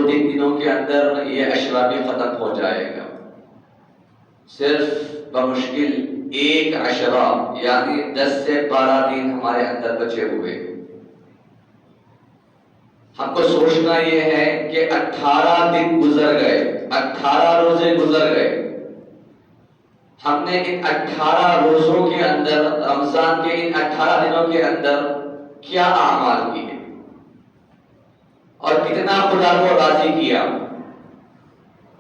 2-3 دنوں کے اندر یہ عشرہ بھی ختم ہو جائے گا. صرف بمشکل 1 عشرہ یعنی 10 سے 12 دن ہمارے اندر بچے ہوئے. ہم کو سوچنا یہ ہے کہ 18 دن گزر گئے، 18 روزے گزر گئے. ہم نے ان 18 روزوں کے اندر، رمضان کے ان 18 دنوں کے اندر کیا اعمال کیے اور کتنا خدا کو راضی کیا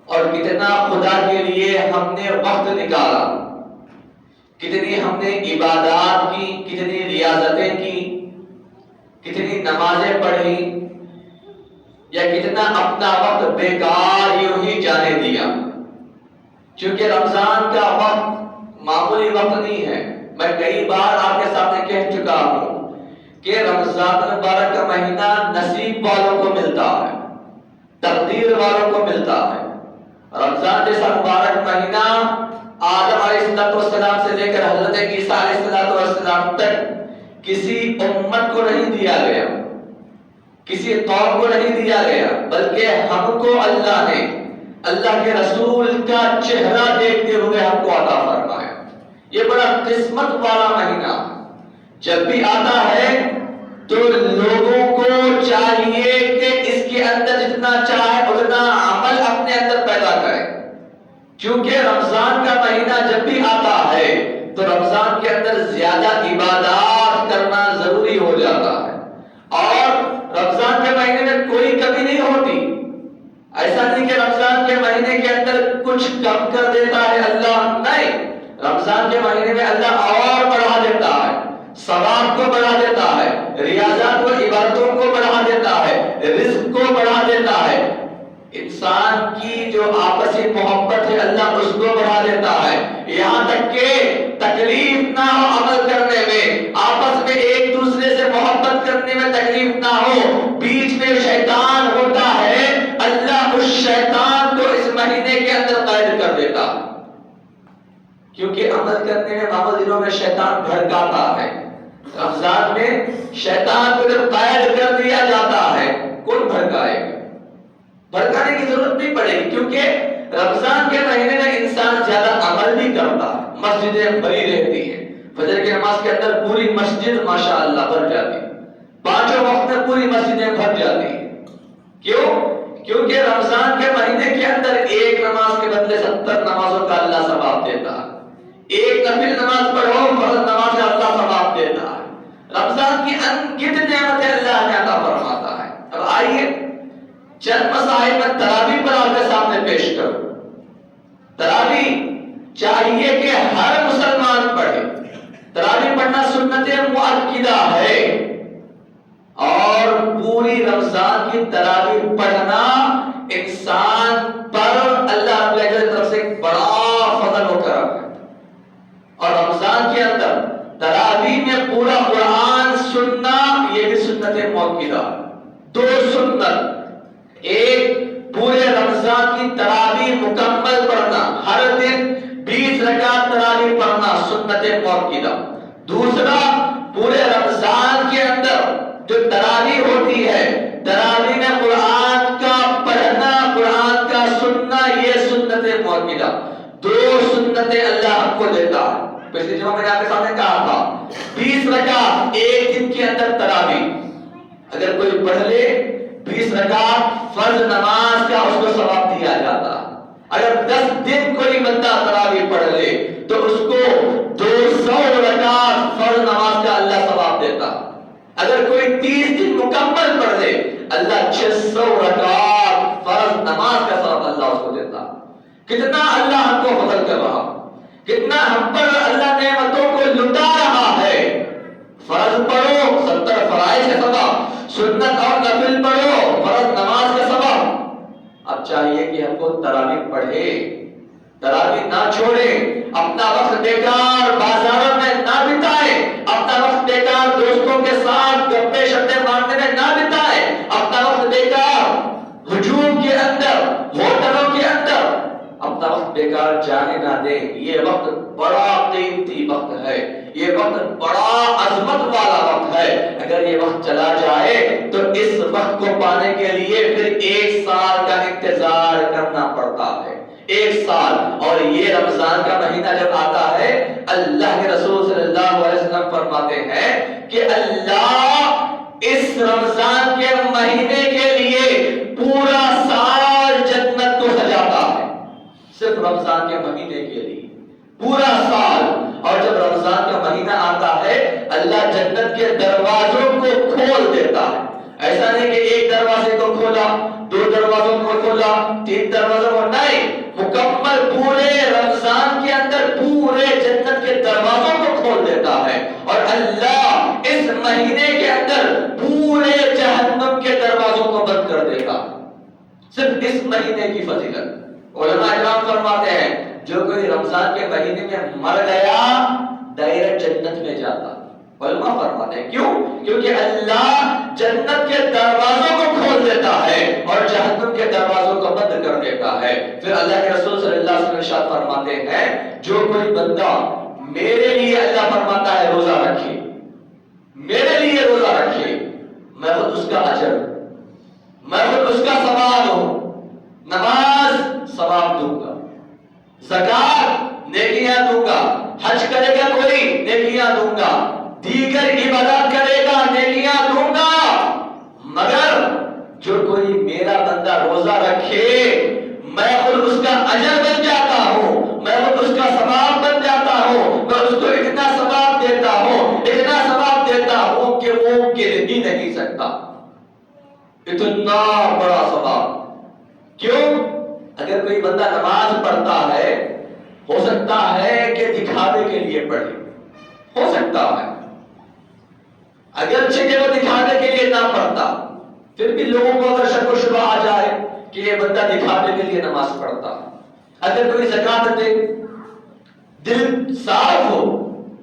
اور کتنا خدا کے لیے ہم نے وقت نکالا، کتنی ہم نے عبادات کی، کتنی ریاضتیں کی، کتنی نمازیں پڑھی، یا کتنا اپنا وقت بیکار یوں ہی جانے دیا. چونکہ رمضان کا وقت معمولی وقت نہیں ہے. میں کئی بار آپ کے سامنے کہہ چکا ہوں کہ رمضان مبارک کا مہینہ نصیب والوں کو ملتا ہے، تقدیر والوں کو ملتا ہے. رمضان جیسا مبارک مہینہ آدم علیہ السلام سے لے کر حضرت عیسیٰ علیہ السلام تک کسی امت کو نہیں دیا گیا، کسی قوم کو نہیں دیا گیا، بلکہ ہم کو اللہ نے اللہ کے رسول کا چہرہ دیکھتے ہوئے ہم کو عطا فرمایا. یہ بڑا قسمت والا مہینہ جب بھی آتا ہے تو لوگوں کو چاہیے کہ اس کے اندر جتنا چاہے اتنا عمل اپنے اندر پیدا کرے. کیونکہ رمضان کا مہینہ جب بھی آتا ہے تو رمضان کے اندر زیادہ عبادات کرنا ضروری ہو جاتا ہے. اور رمضان کے مہینے میں کوئی کمی نہیں ہوتی. ایسا نہیں کہ رمضان کے مہینے کے اندر کچھ کم کر دیتا ہے اللہ، نہیں. رمضان کے مہینے میں اللہ اور بڑھا دیتا ہے، ثواب کو بڑھا دیتا ہے، ریاضات کو، عبادتوں کو بڑھا دیتا ہے، رزق کو بڑھا دیتا ہے. انسان کی جو آپسی محبت ہے اللہ اس کو بڑھا دیتا ہے. یہاں تک کہ تکلیف نہ ہو عمل کرنے میں، آپس میں ایک دوسرے سے محبت کرنے میں تکلیف نہ ہو، بیچ میں شیطان ہوتا ہے، اللہ اس شیطان کو اس مہینے کے اندر قید کر دیتا. کیونکہ عمل کرنے میں معمول دنوں میں شیطان بھڑکاتا ہے. رمضان میں شیطان کو جب قید کر دیا جاتا ہے کون بھڑکائے گا؟ بھڑکانے کی ضرورت نہیں پڑے گی. کیونکہ رمضان کے مہینے میں انسان زیادہ عمل بھی کرتا ہے، مسجدیں بھری رہتی ہیں. فجر کی نماز کے اندر پوری مسجد ماشاءاللہ بھر جاتی ہے، 5 وقت میں پوری مسجدیں بھر جاتی ہیں. کیوں؟ کیونکہ رمضان کے مہینے کے اندر ایک نماز کے بدلے 70 نمازوں کا اللہ ثواب دیتا ہے. ایک نفل نماز پڑھو، فرض نماز کا اللہ ثواب دیتا ہے. رمضان کی انگنت نعمتیں اللہ نے عطا فرماتا ہے. اب آئیے چند مسائل میں تراویح پر آپ کے سامنے پیش کروں. تراویح چاہیے کہ ہر مسلمان پڑھے. تراویح پڑھنا سنت مؤکدہ ہے اور پوری رمضان کی تراویح پڑھنا انسان پر اللہ رب العزت کی طرف سے ایک بڑا فضل و کرم ہے. اور رمضان کے اندر تراویح میں پورا قرآن سننا یہ بھی سنت مؤکدہ. 2 سنت، ایک پورے رمضان کی تراویح مکمل پڑھنا، ہر دن 20 رکعت تراویح پڑھنا سنت مؤکدہ. دوسرا پورے رمضان کے اندر جو تراویح ہوتی ہے، تراویح میں قرآن کا پڑھنا، قرآن کا سننا، یہ سنت مؤکدہ. 2 سنتیں اللہ ہم کو دیتا ہے. پچھلی جمعہ میں نے آپ کے سامنے کہا تھا 20 رکعت ایک دن کے اندر تراویح اگر کوئی پڑھ لے، 20 رکعت فرض نماز کا اس کو ثواب دیا جاتا. اگر 10 دن کوئی بندہ تراویح پڑھ لے تو اس کو 200 رکعت فرض نماز کا اللہ ثواب دیتا. اگر کوئی 30 دن مکمل پڑھ لے اللہ 600 رکعت فرض نماز کا ثواب اللہ اس کو دیتا. کتنا اللہ ہم کو فضل کر رہا، کتنا ہم پر اللہ نعمتوں کو لٹا رہا ہے. فرض پڑھو 70 فرائض کا ثواب، سنت اور نفل پڑھو فرض نماز کا ثواب. اب چاہیے کہ ہم کو تراویح پڑھے، تراویح نہ چھوڑے، اپنا وقت بیکار بازاروں میں نہ بتائے، اپنا وقت بیکار دوستوں کے ساتھ گپے شپے مارنے میں نہ بتائے، اپنا وقت بیکار ہجوم کے اندر، ہوٹلوں کے اندر اپنا وقت بیکار جانے نہ دیں. یہ وقت بڑا قیمتی وقت ہے، یہ وقت بڑا عظمت والا وقت ہے. اگر یہ وقت چلا جائے تو اس وقت کو پانے کے لیے پھر 1 سال انتظار کرنا پڑتا ہے، 1 سال۔ اور یہ رمضان کا مہینہ جب آتا ہے، اللہ کے رسول صلی اللہ علیہ وسلم فرماتے ہیں کہ اللہ اس رمضان کے مہینے کے لیے پورا سال جنت کو سجاتا ہے، صرف رمضان کے مہینے کے لیے پورا سال۔ اور جب رمضان کا مہینہ آتا ہے، اللہ جنت کے دروازوں کو کھول دیتا ہے۔ ایسا نہیں کہ ایک دروازے کو کھولا، 2 دروازوں کو کھولا، 3 دروازوں کو نہیں، مکمل پورے رمضان کے اندر پورے جنت کے دروازوں کو کھول دیتا ہے۔ اور اللہ اس مہینے کے اندر پورے جہنم کے دروازوں کو بند کر دیتا، صرف اس مہینے کی فضیلت۔ علماء کرام فرماتے ہیں جو کوئی رمضان کے مہینے میں مر گیا ڈائریکٹ جنت میں جاتا۔ علماء فرماتے ہیں کیوں؟ کیونکہ اللہ جنت کے دروازوں کو کھول دیتا ہے اور جہنم کے دروازوں کو بند کر دیتا ہے۔ پھر اللہ کے رسول صلی اللہ علیہ وسلم ارشاد فرماتے ہیں جو کوئی بندہ میرے لیے، اللہ فرماتا ہے، روزہ رکھے، میرے لیے روزہ رکھے، میں خود اس کا اجر، میں خود اس کا ثواب ہوں، نماز ثواب دوں گا، زکات نیکیاں دوں گا، حج کرے گا کوئی نیکیاں دوں گا، دیگر عبادات کرے گا نیکیاں دوں گا، مگر جو کوئی میرا بندہ روزہ رکھے میں خود اس کا اجر بن جاتا ہوں، میں خود اس کا ثواب بن جاتا ہوں، میں اس کو اتنا ثواب دیتا ہوں، اتنا ثواب دیتا ہوں کہ وہ گر ہی نہیں سکتا، اتنا بڑا ثواب۔ کیوں؟ اگر کوئی بندہ نماز پڑھتا ہے، ہو سکتا ہے کہ دکھاوے کے لیے پڑھے، ہو سکتا ہے اگرچہ کہ وہ دکھانے کے لیے نہ پڑھتا، پھر بھی لوگوں کو اگر شک و شبہ آ جائے کہ یہ بندہ دکھانے کے لیے نماز پڑھتا ہے۔ اگر کوئی زکات دے، دل صاف ہو،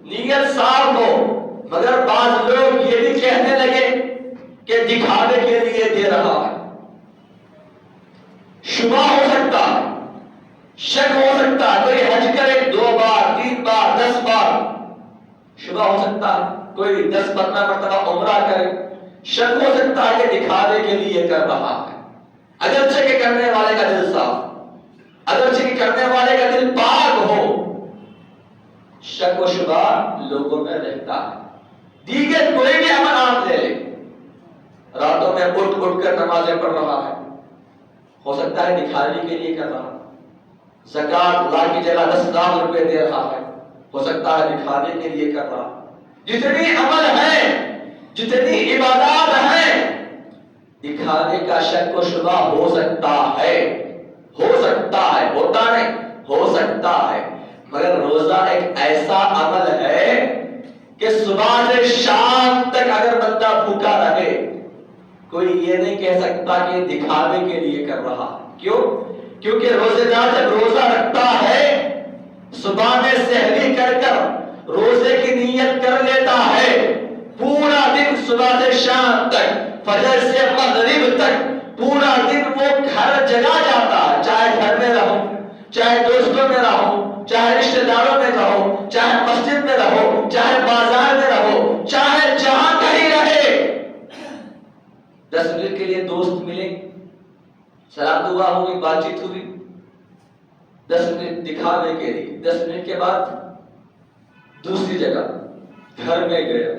نیت صاف ہو، مگر بعض لوگ یہ بھی کہنے لگے کہ دکھانے کے لیے دے رہا ہے، شبہ ہو سکتا ہے، شک ہو سکتا ہے، کوئی حج کرے 2 بار 3 بار 10 بار، شبہ ہو سکتا ہے، کوئی 10-15 مرتبہ عمرہ کرے، شک ہو سکتا ہے کہ دکھانے کے لیے کر رہا ہے، اگرچہ کہ کرنے والے کا دل صاف، اگرچہ کہ کرنے والے کا دل پاک ہو، شک و شبہ لوگوں میں رہتا ہے۔ دیگر کوئی بھی عمل آپ لے لیں، راتوں میں اٹھ کر نمازیں پڑھ رہا ہے، ہو سکتا ہے دکھانے کے لیے کر رہا ہے، زکات لا کی جگہ 10 لاکھ روپے دے رہا ہے، ہو سکتا ہے دکھانے کے لیے کر رہا ہے۔ جتنی عمل ہے، جتنی عبادات ہیں، دکھانے کا شک و شبہ ہو سکتا ہے، ہو سکتا ہے، ہوتا نہیں، ہو سکتا ہے، مگر روزہ ایک ایسا عمل ہے کہ صبح سے شام تک اگر بندہ بھوکا رہے کوئی یہ نہیں کہہ سکتا کہ دکھاوے کے لیے کر رہا۔ کیوں؟ کیونکہ روزے دار جب روزہ رکھتا ہے صبح میں سحری کر روزے کی نیت کر لیتا ہے، پورا دن صبح سے شام تک، فجر سے مغرب تک پورا دن وہ گھر جگا جاتا ہے، چاہے گھر میں رہو، چاہے دوستوں میں رہو، چاہے رشتہ داروں میں رہو، چاہے مسجد میں رہو، چاہے بازار میں رہو، چاہے جہاں کہیں رہے، 10 منٹ کے لیے دوست ملے، سلام دعا ہوئی، بات چیت ہوئی، 10 منٹ دکھاوے کے لیے، 10 منٹ کے بعد دوسری جگہ گھر میں گیا،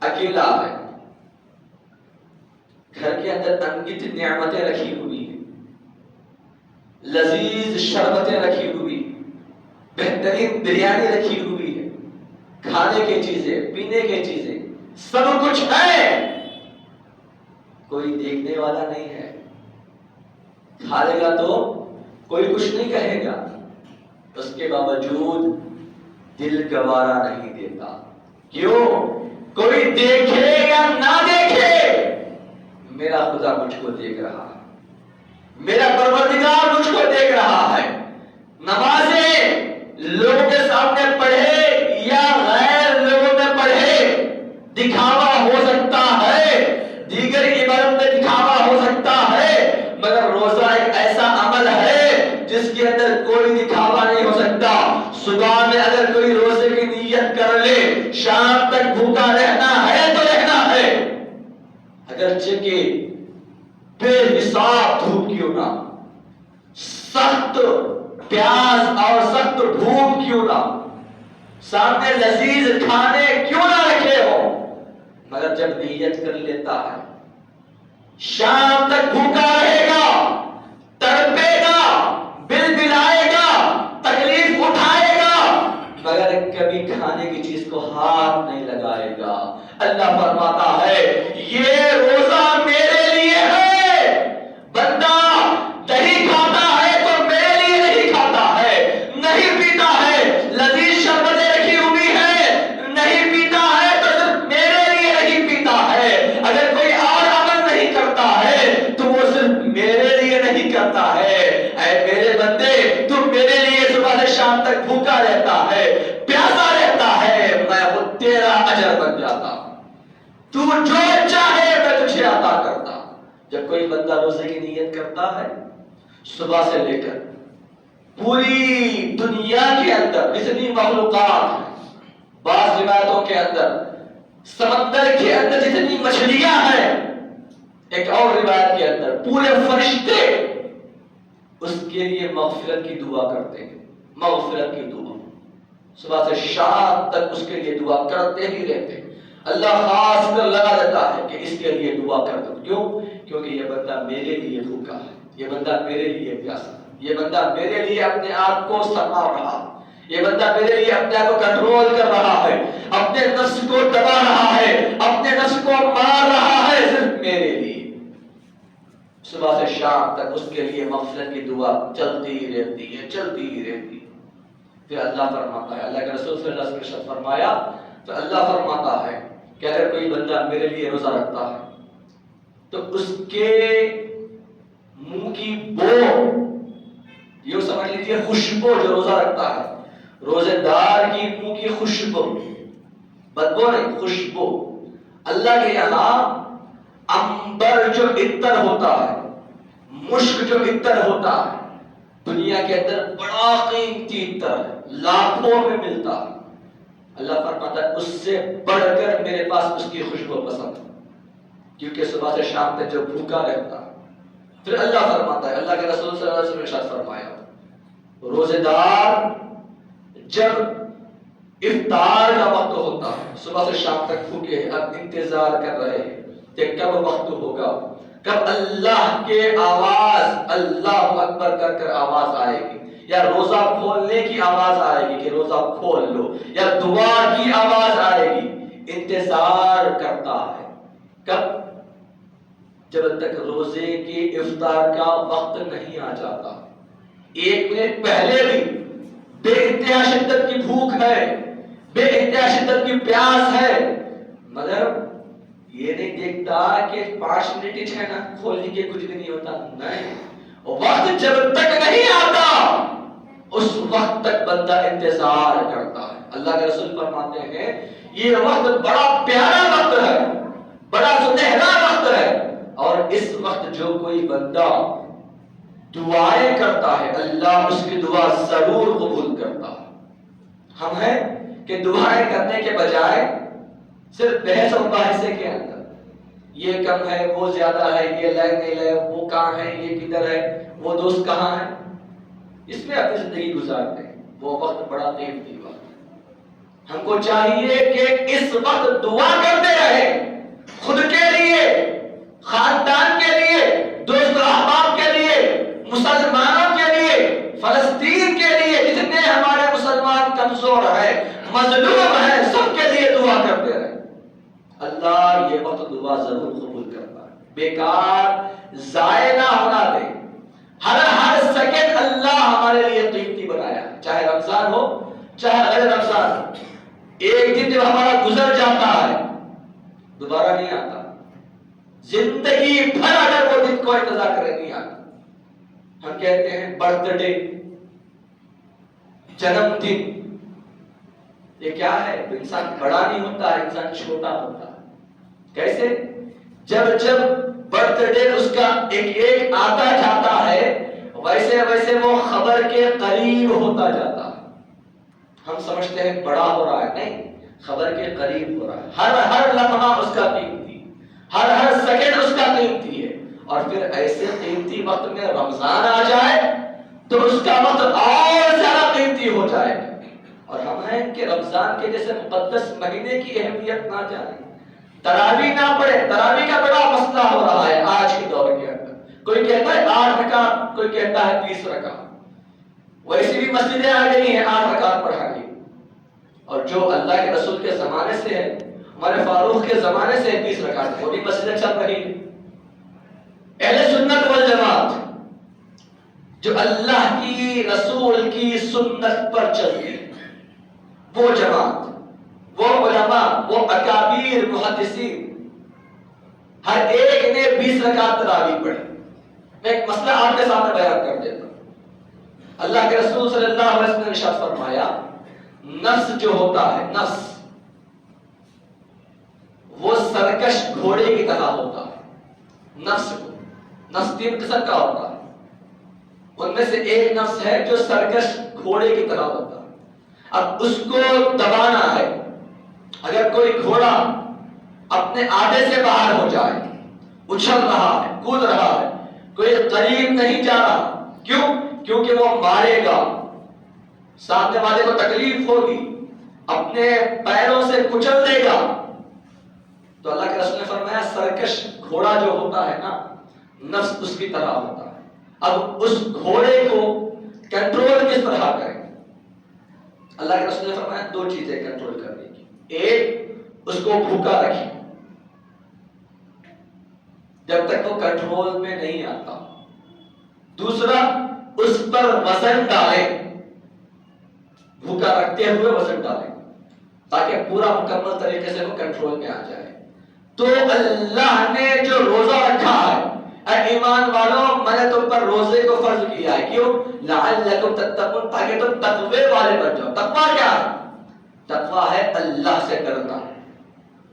اکیلا ہے، گھر کے اندر انگت نعمتیں رکھی ہوئی ہیں، لذیذ شربتیں رکھی ہوئی، بہترین بریانی رکھی ہوئی ہے، کھانے کی چیزیں، پینے کی چیزیں، سب کچھ ہے، کوئی دیکھنے والا نہیں ہے، کھا لے گا تو کوئی کچھ نہیں کہے گا، اس کے باوجود دل گوارا نہیں دیتا۔ کیوں؟ کوئی دیکھے یا نہ دیکھے میرا خدا مجھ کو دیکھ رہا ہے، میرا پروردگار مجھ کو دیکھ رہا ہے، نمازیں لوگوں کے سامنے پڑھے یا غیر لوگوں میں پڑھے دکھاوا ہو سکتا ہے، دیگر عبادت میں دکھاوا ہو سکتا ہے، مگر روزہ ایک ایسا عمل ہے جس کے اندر کوئی دکھاوا نہیں ہو سکتا۔ صبح میں اگر کوئی روزے کی نیت کر لے شام تک بھوکا رہنا ہے تو رہنا ہے، اگرچہ کہ بے حساب دھوپ کیوں نہ، سخت پیاس اور سخت بھوک کیوں نہ، سامنے لذیذ کھانے کیوں نہ رکھے ہو، مگر جب نیت کر لیتا ہے شام تک بھوکا رہے گا، تڑپے گا، بل بلائے گا، تکلیف اٹھائے گا، مگر کبھی کھانے کی چیز کو ہاتھ نہیں لگائے گا۔ اللہ فرماتا ہے یہ روزہ میرے لیے ہے، بندہ دہی کھاتا ہے تو میرے لیے نہیں کھاتا ہے، نہیں پیتا ہے، لذیذ شربتیں رکھی ہوئی ہے نہیں پیتا ہے تو صرف میرے لیے نہیں پیتا ہے، اگر کوئی اور عمل نہیں کرتا ہے تو وہ صرف میرے لیے نہیں کرتا ہے۔ اے میرے بندے، تو میرے لیے صبح سے شام تک بھوکا رہتا ہے، پیاسا رہتا ہے، میں وہ تیرا اجر بن جاتا ہوں، تو جو چاہے میں تجھے عطا کرتا۔ جب کوئی بندہ روزے کی نیت کرتا ہے صبح سے لے کر پوری دنیا کے اندر جتنی مخلوقات ہیں، بعض روایتوں کے اندر سمندر کے اندر جتنی مچھلیاں ہیں، ایک اور روایت کے اندر پورے فرشتے اس کے لیے مغفرت کی دعا کرتے ہیں، مغفرت کی دعا صبح سے شام تک اس کے لیے دعا کرتے ہی رہتے ہیں۔ اللہ خاص کر لگا دیتا ہے کہ اس کے لیے دعا کر دو، کیوں؟ کیونکہ یہ بندہ میرے لیے بھوکا ہے، یہ بندہ میرے لیے پیاسا ہے، یہ بندہ میرے لیے اپنے آپ کو سنبھال رہا ہے، یہ بندہ میرے لیے اپنے آپ کو کنٹرول کر رہا ہے، اپنے نفس کو دبا رہا ہے، اپنے نفس کو مار رہا ہے، صرف میرے لیے۔ صبح سے شام تک اس کے لیے مغفرت کی دعا چلتی ہی رہتی ہے، چلتی ہی رہتی ہے۔ پھر اللہ فرماتا ہے، اللہ کے رسول صلی اللہ علیہ وسلم نے فرمایا، تو اللہ فرماتا ہے کہ اگر کوئی بندہ میرے لیے روزہ رکھتا ہے تو اس کے منہ کی بو، یہ سمجھ لیجیے خوشبو جو روزہ رکھتا ہے، روزے دار کی منہ کی خوشبو، بدبو نہیں، خوشبو، اللہ کے یہاں عنبر جو عطر ہوتا ہے، مشک جو عطر ہوتا ہے، دنیا کے اندر بڑا قیمتی عطر ہے، لاکھوں میں ملتا ہے، اللہ فرماتا ہے اس سے بڑھ کر میرے پاس اس کی خوشبو پسند ہے، کیونکہ صبح سے شام تک جو بھوکا رہتا ہے۔ پھر اللہ فرماتا ہے، اللہ کے رسول صلی اللہ علیہ وسلم نے ارشاد فرمایا، روزے دار جب افطار کا وقت ہوتا ہے، صبح سے شام تک بھوکے، اب انتظار کر رہے ہیں کہ کب وقت ہوگا، کب اللہ کے آواز اللہ اکبر کر کر آواز آئے گی، یا روزہ کھولنے کی آواز آئے گی کہ روزہ کھول لو، یا دعا کی آواز آئے گی، انتظار کرتا ہے۔ کب؟ جب تک روزے کے افطار کا وقت نہیں آ جاتا، ایک منٹ پہلے بھی بے انتہا شدت کی بھوک ہے، بے انتہا شدت کی پیاس ہے، مگر یہ نہیں دیکھتا کہ 5 منٹ ہی ہے نا، کھولنے کے کچھ بھی نہیں ہوتا، نہیں، وقت جب تک نہیں آتا اس وقت تک بندہ انتظار کرتا ہے۔ اللہ کے رسول فرماتے ہیں یہ وقت بڑا پیارا وقت ہے، بڑا سنہرا وقت ہے، اور اس وقت جو کوئی بندہ دعائیں کرتا ہے اللہ اس کی دعا ضرور قبول کرتا ہے۔ ہم ہیں کہ دعائیں کرنے کے بجائے صرف بحث و مباحثے کے اندر یہ کم ہے، وہ زیادہ ہے، یہ لائق نہیں لائق، وہ کہاں ہے، یہ کدھر ہے، وہ دوست کہاں ہے، اس میں اپنی زندگی گزارتے ہیں، وہ وقت بڑا قیمتی وقت ہے۔ ہم کو چاہیے کہ اس وقت دعا کرتے رہے، خود کے لیے، خاندان کے لیے، دوست و احباب کے لیے، مسلمانوں کے لیے، فلسطین کے لیے، جتنے ہمارے مسلمان کمزور ہیں، مظلوم ہیں، سب کے لیے دعا کرتے رہے۔ اللہ یہ وقت دعا ضرور قبول کرتا ہے، بیکار ضائع نہ ہونا دے۔ ہر سیکنڈ اللہ ہمارے لیے قیمتی بنایا، چاہے رمضان ہو چاہے غیر رمضان ہو۔ ایک دن جب ہمارا گزر جاتا ہے دوبارہ نہیں آتا، زندگی بھر اگر وہ دن کو انتظار کرے نہیں آتا۔ ہم کہتے ہیں برتھ ڈے، جنم دن، یہ کیا ہے؟ انسان بڑا نہیں ہوتا، انسان چھوٹا ہوتا ہے۔ کیسے؟ جب برتھ ڈے اس کا ایک آتا جاتا ہے، ویسے ویسے وہ خبر کے قریب ہوتا جاتا ہے۔ ہم سمجھتے ہیں بڑا ہو رہا ہے، نہیں، خبر کے قریب ہو رہا ہے۔ ہر لمحہ اس کا قیمتی، ہر سیکنڈ اس کا قیمتی ہے، اور پھر ایسے قیمتی وقت میں رمضان آ جائے تو اس کا وقت اور زیادہ قیمتی ہو جائے گا. اور ہم ہیں کہ رمضان کے جیسے مقدس مہینے کی اہمیت نہ جانیں, تراویح نہ پڑھے. تراویح کا بڑا مسئلہ ہو رہا ہے آج کے دور کے اندر. کوئی کہتا ہے 8 رکعت, کوئی کہتا ہے 20 رکعت. ویسی بھی مسجدیں آ گئی ہیں 8 رکعت پڑھانے, اور جو اللہ کے رسول کے زمانے سے ہے, ہمارے فاروق کے زمانے سے 20 رکعت, وہ بھی مسجدیں چل رہی ہیں. اہل سنت والجماعت جو اللہ کی رسول کی سنت پر چلتی ہے, وہ جماعت, وہ علماء, وہ اکابر محدثین, ہر ایک نے 20 رکعت تراویح پڑھی. میں ایک مسئلہ آپ کے سامنے بیان کر دیتا ہوں. اللہ کے رسول صلی اللہ علیہ وسلم نے ارشاد فرمایا, نفس جو ہوتا ہے, نفس وہ سرکش گھوڑے کی طرح ہوتا ہے. نفس 3 قسم کا ہوتا ہے, ان میں سے ایک نفس ہے جو سرکش گھوڑے کی طرح ہوتا ہے. اب اس کو دبانا ہے. اگر کوئی گھوڑا اپنے آدھے سے باہر ہو جائے, اچھل رہا ہے, کود رہا ہے, کوئی قریب نہیں جا رہا, کیوں؟ کیونکہ وہ مارے گا, سامنے والے کو تکلیف ہوگی, اپنے پیروں سے کچل دے گا. تو اللہ کے رسول نے فرمایا سرکش گھوڑا جو ہوتا ہے نا, نفس اس کی طرح ہوتا ہے. اب اس گھوڑے کو کنٹرول کس طرح کریں؟ اللہ کے رسول نے فرمایا 2 چیزیں کنٹرول کرنے کی. ایک, اس کو بھوکا رکھیں جب تک وہ کنٹرول میں نہیں آتا. دوسرا, اس پر وزن ڈالیں, بھوکا رکھتے ہوئے وزن ڈالیں تاکہ پورا مکمل طریقے سے وہ کنٹرول میں آ جائے. تو اللہ نے جو روزہ رکھا ہے, اے ایمان والوں, میں نے تم پر روزے کو فرض کیا ہے. کیوں؟ لعلکم تتقون, تاکہ تم تقوی والے بن جاؤ. تقوی کیا ہے؟ تقوی ہے اللہ سے ڈرنا,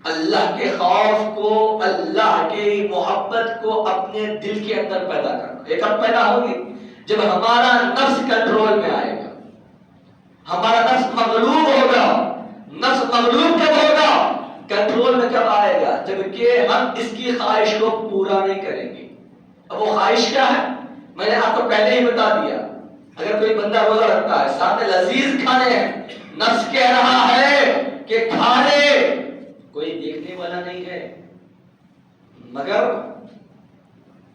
اللہ کے خوف کو, اللہ کی محبت کو اپنے دل کے اندر پیدا کرنا. یہ کب پیدا ہوگی؟ جب ہمارا نفس کنٹرول میں آئے گا, ہمارا نفس مغلوب ہوگا. نفس مغلوب کب ہوگا؟ کنٹرول میں کب آئے گا؟ جبکہ ہم اس کی خواہش کو پورا نہیں کریں گے. اب وہ خواہش کیا ہے؟ میں نے آپ کو پہلے ہی بتا دیا. اگر کوئی بندہ روزہ رکھتا ہے, سامنے لذیذ کھانے ہیں, نفس کہہ رہا ہے کہ کھا لے, کوئی دیکھنے والا نہیں ہے, مگر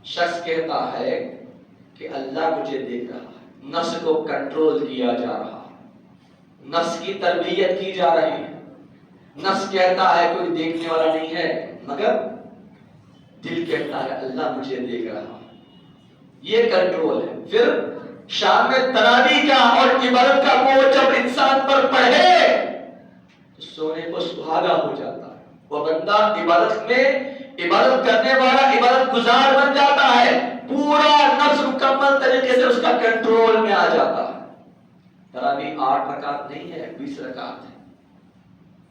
شخص کہتا ہے کہ اللہ مجھے دیکھ رہا ہے. نفس کو کنٹرول کیا جا رہا ہے, نفس کی تربیت کی جا رہی ہے. نفس کہتا ہے کوئی دیکھنے والا نہیں ہے, مگر دل کہتا ہے اللہ مجھے دیکھ رہا ہے. یہ کنٹرول ہے. پھر شام میں تراویح کا اور عبادت کا بوجھ جب انسان پر پڑھے تو سونے کو سہاگا ہو جاتا ہے. وہ بندہ عبادت میں عبادت کرنے والا عبادت گزار بن جاتا ہے. پورا نفس مکمل طریقے سے اس کا کنٹرول میں آ جاتا ہے. تراویح 8 رکعت نہیں ہے, 20 رکعت ہے.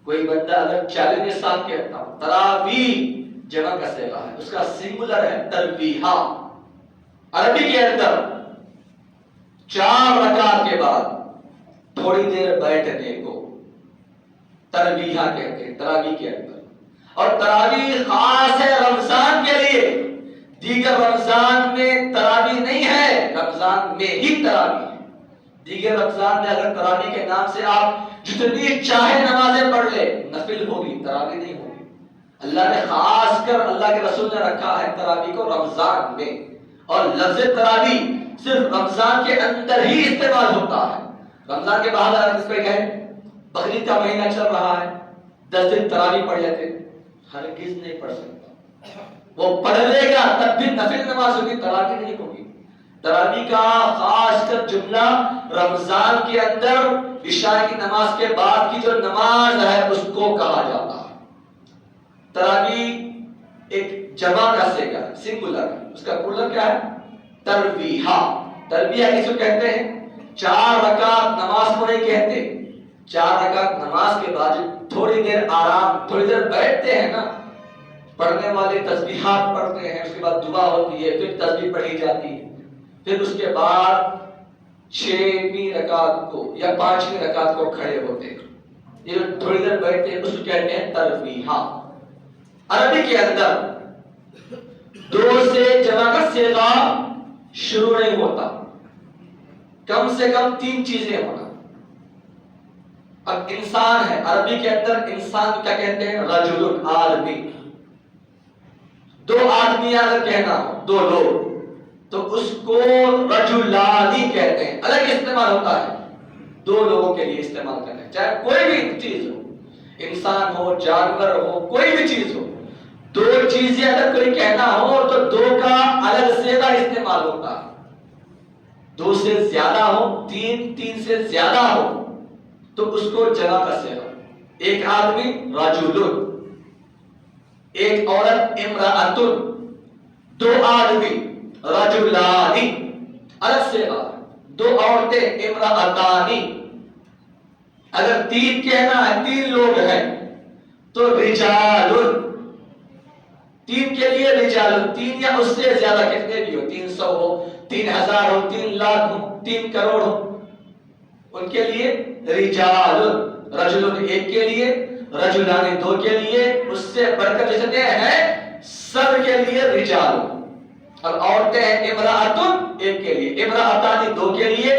کوئی بندہ اگر 40 سال کہتا ہوں, تراویح جمع کا صیغہ ہے, اس کا سنگولر ہے تربیحہ. عربی کے اندر 4 رکعت کے بعد تھوڑی دیر بیٹھنے کو تربیحہ کہتے ہیں تراویح کے اندر. اور تراویح خاص ہے رمضان کے لیے, دیگر رمضان میں تراویح نہیں ہے, رمضان میں ہی تراویح ہے. دیگر رمضان میں اگر تراویح کے نام سے آپ جتنی چاہے نمازیں پڑھ لے, نفل ہوگی, تراویح نہیں ہوگی. اللہ نے خاص کر اللہ کے رسول نے رکھا ہے تراویح کو رمضان میں, اور لفظ تراویح صرف رمضان کے اندر ہی استعمال ہوتا ہے. رمضان کے بعد اگر اس پہ کہیں بقرعید کا مہینہ چل رہا ہے, 10 دن تراویح پڑھ لیتے, ہرگز نہیں پڑھ سکتا. وہ پڑھ لے گا تب بھی نفل نماز ہوگی, تراویح نہیں ہوگی. تراویح کا خاص کر جملہ رمضان کے اندر عشاء کی نماز کے بعد کی جو نماز ہے اس کو کہا جاتا ہے. تراویح ایک جمع کا صیغہ ہے, سنگولر ہے, اس کا پلورل کیا ہے؟ تربیحہ. تربیحہ کس کو کہتے ہیں؟ 4 رکعت نماز کو نہیں کہتے. 4 رکعت نماز کے بعد تھوڑی دیر آرام, تھوڑی دیر بیٹھتے ہیں نا, پڑھنے والے تسبیحات پڑھتے ہیں, اس کے بعد دعا ہوتی ہے, پھر تسبیح پڑھی جاتی ہے, پھر اس کے بعد 6ویں رکعت کو یا 5ویں رکعت کو کھڑے ہوتے ہیں. یہ تھوڑی دیر بیٹھتے ہیں, اس کو کہتے ہیں تربیحہ. عربی کے اندر دو سے جمع کا صیغہ شروع نہیں ہوتا، کم سے کم 3 چیزیں ہونا۔ اب انسان ہے، عربی کے اندر انسان کیا کہتے ہیں؟ رجل، آدمی۔ 2 آدمی اگر کہنا ہو، 2 لوگ، تو اس کو رجلانی کہتے ہیں، الگ استعمال ہوتا ہے 2 لوگوں کے لیے استعمال کرنا ہے، چاہے کوئی بھی چیز ہو، انسان ہو، جانور ہو، کوئی بھی چیز ہو، 2 چیزیں اگر کوئی کہنا ہو تو 2 کا الگ صیغہ استعمال ہوتا ہے۔ 2 سے زیادہ ہو، 3 سے زیادہ ہو تو اس کو جمع کا صیغہ، ایک آدمی رجل، ایک عورت امرأۃ، 2 آدمی رجلانی، الگ صیغہ، 2 عورتیں امرأتانی۔ اگر 3 کہنا ہے، 3 لوگ ہیں تو رجال، 3 کے لیے رجال، 3 یا اس سے زیادہ کتنے بھی ہو، 300 ہو، 3000 ہو، 3 لاکھ ہو، 3 کروڑ ہو، ان کے لیے رجال، رجل 1 کے لیے، رجلان 2 کے لیے، اس سے بڑھ کر جتنے ہیں سب کے لیے رجال۔ اور عورتیں ہیں امرأۃ 1 کے لیے، امرأتان 2 کے لیے،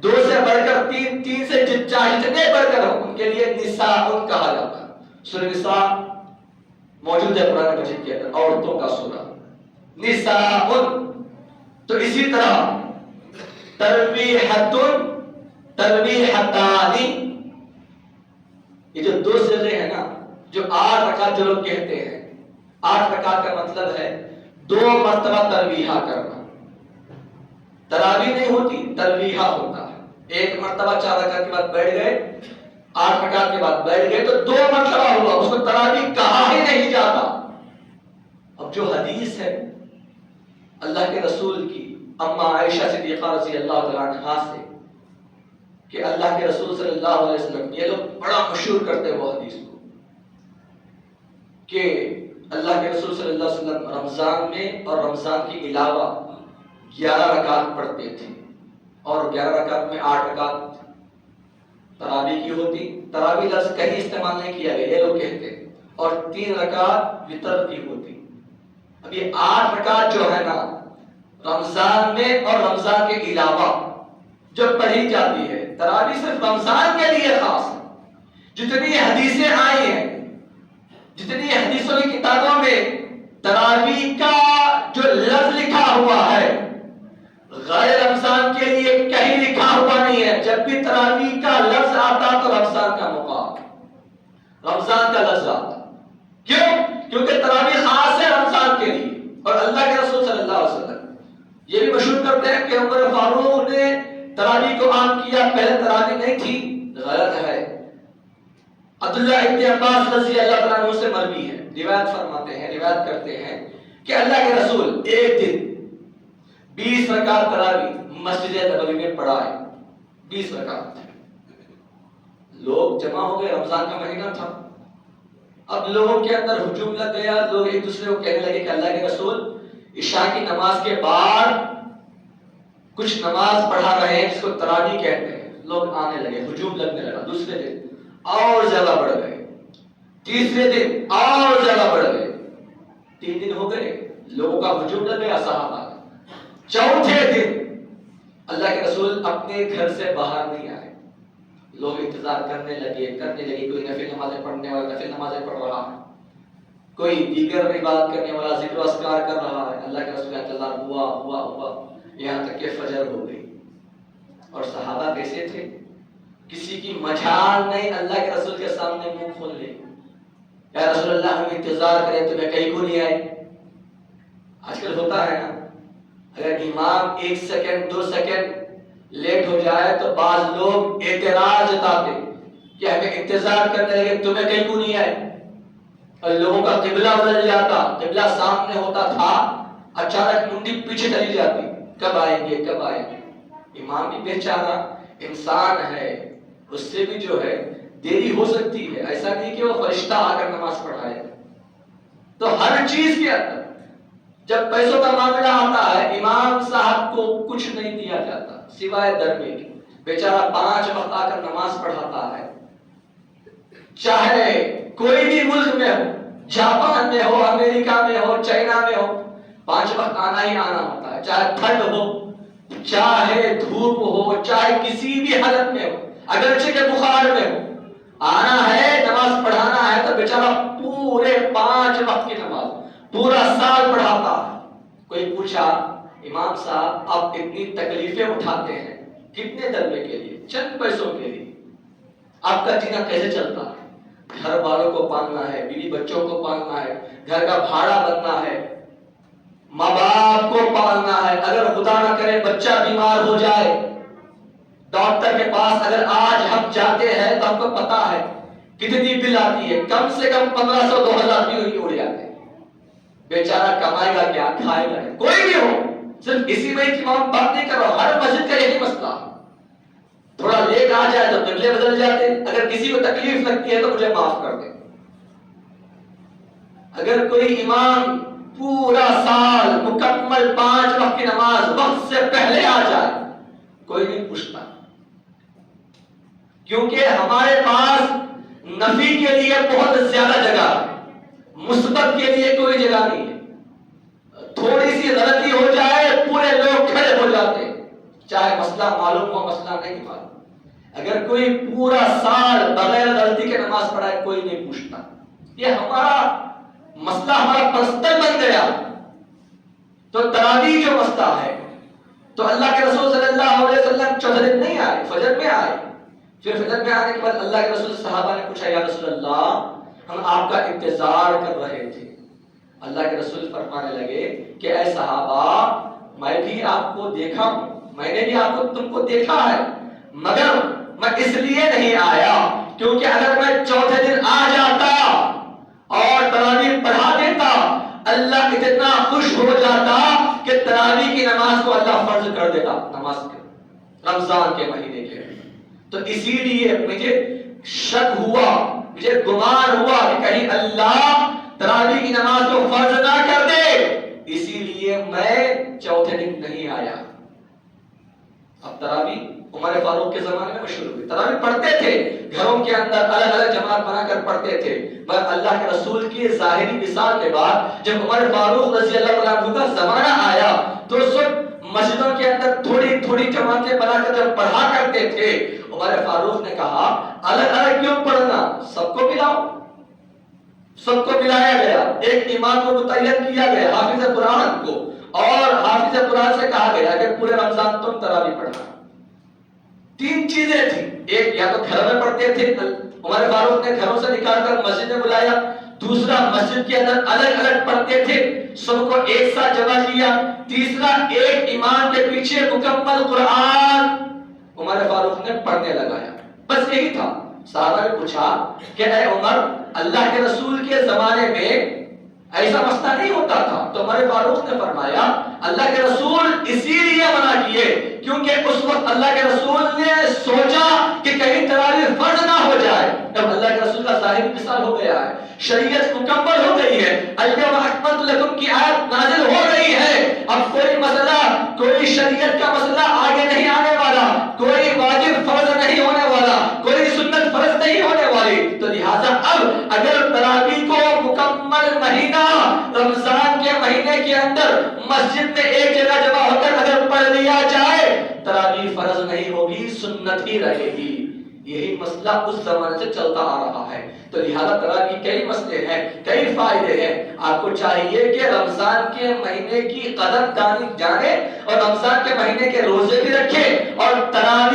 2 سے بڑھ کر 3، 3 سے جتنے بڑھ کر ہو ان کے لیے نساء کہا جاتا ہے۔ سورہ نساء موجود ہے قرآن مجید کے اندر، عورتوں کا سورہ نساء۔ تو اسی طرح ترویحۃ، ترویحتانی، یہ جو 2 صیغے ہیں نا، جو 8 رکعت جو لوگ کہتے ہیں، 8 رکعت کا مطلب ہے 2 مرتبہ ترویحہ کرنا۔ تراویح نہیں ہوتی، ترویحہ ہوتا ہے، 1 مرتبہ 4 رکعت کے بعد بیٹھ گئے، 8 رکعت کے بعد بیٹھ گئے تو 2 مرتبہ ہوا، اس کو تراویح کہا ہی نہیں جاتا۔ اب جو حدیث ہے اللہ کے رسول کی اما عائشہ صدیقہ رضی اللہ تعالیٰ عنہا سے کہ اللہ کے رسول صلی اللہ علیہ وسلم، یہ لوگ بڑا مشہور کرتے وہ حدیث کو کہ اللہ کے رسول صلی اللہ علیہ وسلم رمضان میں اور رمضان کے علاوہ 11 رکعت پڑھتے تھے، اور 11 رکعت میں 8 رکعت تراویح کی ہوتی۔ تراویح لفظ کہیں استعمال نہیں کیا گیا، یہ لوگ کہتے ہیں، اور 3 رکعت وتر کی ہوتی۔ اب یہ 8 رکعت جو ہے نا رمضان میں اور رمضان کے علاوہ جو پڑھی جاتی ہے، تراویح صرف رمضان کے لیے خاص ہے۔ جتنی حدیثیں آئی ہیں، جتنی حدیثوں کی کتابوں میں تراویح کا جو لفظ لکھا ہوا ہے غیر رمضان کے لیے کہیں لکھا ہوا نہیں ہے۔ جب بھی تراویح کا لفظ آتا تو رمضان کا موقع، رمضان کا لفظ آتا۔ کیوں؟ کیونکہ تراویح خاص ہے رمضان کے لیے، اور اللہ کے رسول صلی اللہ علیہ وسلم یہ بھی مشہور کرتے ہیں کہ عمر فاروق نے تراویح کو عام کیا، پہلے تراویح نہیں تھی، غلط ہے۔ عبداللہ ابن عباس رضی اللہ تعالیٰ عنہ سے مروی ہے، روایت فرماتے ہیں، روایت کرتے ہیں کہ اللہ کے رسول ایک دن 20 رکعت تراویح مسجد نبوی میں پڑھائے، 20 رکعت۔ لوگ جمع ہو گئے، رمضان کا مہینہ تھا، اب لوگوں کے اندر ہجوم لگ گیا، لوگ ایک دوسرے کو کہنے لگے کہ اللہ کے رسول عشاء کی نماز کے بعد کچھ نماز پڑھا رہے ہیں جس کو تراویح کہتے ہیں۔ لوگ آنے لگے، ہجوم لگنے لگا۔ دوسرے دن اور زیادہ بڑھ گئے، تیسرے دن اور زیادہ بڑھ گئے، 3 دن ہو گئے، لوگوں کا ہجوم لگ گیا صحابہ۔ چوتھے دن اللہ کے رسول اپنے گھر سے باہر نہیں آئے، لوگ انتظار کرنے لگے، کوئی نفل نمازیں پڑھنے والا نفل نمازیں پڑھ رہا ہے، کوئی دیگر عبادت کرنے والا ذکر و اذکار کر رہا ہے۔ اللہ کے رسول کا انتظار ہوا یہاں تک کہ فجر ہو گئی۔ اور صحابہ کیسے تھے؟ کسی کی مجال نہیں اللہ کے رسول کے سامنے منہ کھول لے، یا رسول اللہ ہم انتظار کریں تمہیں کہیں کو نہیں آئے۔ آج کل ہوتا ہے نا، اگر امام 1 سیکنڈ 2 سیکنڈ لیٹ ہو جائے تو بعض لوگ اعتراض جتاتے کہ ہمیں انتظار کرنے لگے تمہیں کہیں کو نہیں آئے، اور لوگوں کا قبلہ بدل جاتا، قبلہ سامنے ہوتا تھا، اچانک منڈی پیچھے چلی جاتی، کب آئیں گے کب آئیں گے۔ امام بھی بیچارہ انسان ہے، اس سے بھی جو ہے دیری ہو سکتی ہے، ایسا نہیں کہ وہ فرشتہ آ کر نماز پڑھائے۔ تو ہر چیز کے اندر جب پیسوں کا معاملہ آتا ہے، امام صاحب کو کچھ نہیں دیا جاتا سوائے دربے کے۔ بیچارہ 5 وقت آ کر نماز پڑھاتا ہے، چاہے کوئی بھی ملک میں ہو، جاپان میں ہو، امریکہ میں ہو، چائنا میں ہو، 5 وقت آنا ہی آنا ہوتا ہے، چاہے ٹھنڈ ہو، چاہے دھوپ ہو، چاہے کسی بھی حالت میں ہو، اگرچہ کہ بخار میں ہو، آنا ہے نماز پڑھانا ہے تو بیچارہ پورے 5 وقت کی نماز پورا سال پڑھاتا ہے۔ کوئی پوچھا امام صاحب آپ اتنی تکلیفیں اٹھاتے ہیں کتنے دلوے کے لیے، چند پیسوں کے لیے، آپ کا جینا کیسے چلتا ہے؟ گھر والوں کو پالنا ہے، بیوی بچوں کو پالنا ہے، گھر کا بھاڑا بننا ہے، ماں باپ کو پالنا ہے، اگر خدا نہ کرے بچہ بیمار ہو جائے، ڈاکٹر کے پاس اگر آج ہم جاتے ہیں تو ہم کو پتا ہے کتنی بل آتی ہے، کم سے کم 1500-2000 بھی اڑ جاتے ہیں۔ بیچارہ کمائے گا کیا، کھائے گا؟ کوئی بھی ہو، صرف اسی میں کی بات نہیں کر رہا ہوں، ہر مسجد کا یہی مسئلہ، تھوڑا لیٹ آ جائے تو قبلے بدل جاتے، اگر کسی کو تکلیف لگتی ہے تو مجھے معاف کر دے۔ اگر کوئی امام پورا سال مکمل 5 وقت کی نماز وقت سے پہلے آ جائے، کوئی نہیں پوچھتا، کیونکہ ہمارے پاس نفی کے لیے بہت زیادہ جگہ ہے، مثبت کے لیے کوئی جگہ نہیں ہے۔ تھوڑی سی غلطی ہو جائے پورے لوگ کھڑے ہو جاتے، چاہے مسئلہ معلوم ہو مسئلہ نہیں معلوم۔ اگر کوئی پورا سال بغیر غلطی کے نماز پڑھائے کوئی نہیں پوچھتا، یہ ہمارا مسئلہ ہمارا پرسنل بن گیا۔ تو تراویح جو مسئلہ ہے، تو اللہ کے رسول صلی اللہ علیہ وسلم چوتھے دن نہیں آئے، فجر میں آئے، پھر فجر میں آنے کے بعد اللہ کے رسول صحابہ نے پوچھا یا رسول اللہ ہم آپ کا انتظار کر رہے تھے۔ اللہ کے رسول فرمانے لگے کہ اے صحابہ میں بھی آپ کو دیکھا ہوں، میں نے بھی آپ کو تم کو دیکھا ہے، مگر میں اس لیے نہیں آیا کیونکہ اگر میں چوتھے دن آ جاتا اور تراویح پڑھا دیتا اللہ اتنا خوش ہو جاتا کہ تراویح کی نماز کو اللہ فرض کر دیتا نماز کے رمضان کے مہینے کے۔ تو اسی لیے مجھے شک ہوا، مجھے گمان ہوا کہ کہیں اللہ تراویح کی نماز کو فرض نہ کر دے، اسی لیے میں چوتھے دن نہیں آیا۔ اب تراویح عمر فاروق کے زمانے میں مشہور ہوئی، تراویح پڑھتے تھے گھروں کے اندر الگ الگ جماعت بنا کر پڑھتے تھے، مگر اللہ کے رسول کی ظاہری مثال کے بعد جب عمر فاروق رضی اللہ عنہ کا زمانہ آیا تو اس وقت مسجدوں کے اندر تھوڑی تھوڑی جماعتیں بنا کر جب پڑھا کرتے تھے، عمر فاروق نے کہا الگ الگ کیوں پڑھنا، سب کو ملاؤ۔ سب کو ملایا گیا، ایک امام کو متعین کیا گیا حافظ قرآن کو، اور حافظ قرآن سے کہا گیا کہ پورے رمضان تم تراویح پڑھنا۔ 3 چیزیں تھیں، ایک یا تو گھر میں پڑھتے تھے، عمر فاروق نے گھروں سے نکال کر مسجد میں بلایا، دوسرا مسجد کے اندر الگ الگ پڑھتے تھے، سب کو ایک ساتھ جمع کیا، تیسرا ایک امام کے پیچھے مکمل قرآن عمر فاروق نے پڑھنے لگایا، بس یہی تھا۔ صحابہ نے پوچھا کہ اے عمر اللہ کے رسول کے زمانے میں ایسا مسئلہ نہیں ہوتا تھا، تو عمر فاروق نے فرمایا اللہ کے رسول اسی لیے منع کیے کیونکہ اس وقت اللہ کے رسول نے سوچا کہ کہیں تراویح فرض نہ ہو جائے۔ اب اللہ کے رسول کا ظاہر مثال ہو گیا ہے، شریعت مکمل ہو گئی ہے، الیوم اکملت لکم کی آیت نازل ہو گئی ہے، اب کوئی مسئلہ، کوئی شریعت کا مسئلہ آگے نہیں آنے والا، کوئی واجب فرض نہیں ہونے والا، کوئی سنت فرض نہیں ہونے والی، تو لہٰذا اب اگر تراویح کو مکمل مہینہ رمضان کے مہینے کے اندر مسجد میں ایک جگہ جمع ہو کر اگر پڑھ لیا جائے تراویح فرض نہیں ہوگی، سنت ہی رہے گی۔ یہی مسئلہ اس زمانے سے چلتا آ رہا ہے، تو لہذا تراویح کئی مسئلے ہیں، کئی فائدے ہیں۔ آپ کو چاہیے کہ رمضان کے مہینے کی قدر دانی جانے اور رمضان کے مہینے کے روزے بھی رکھے اور تراویح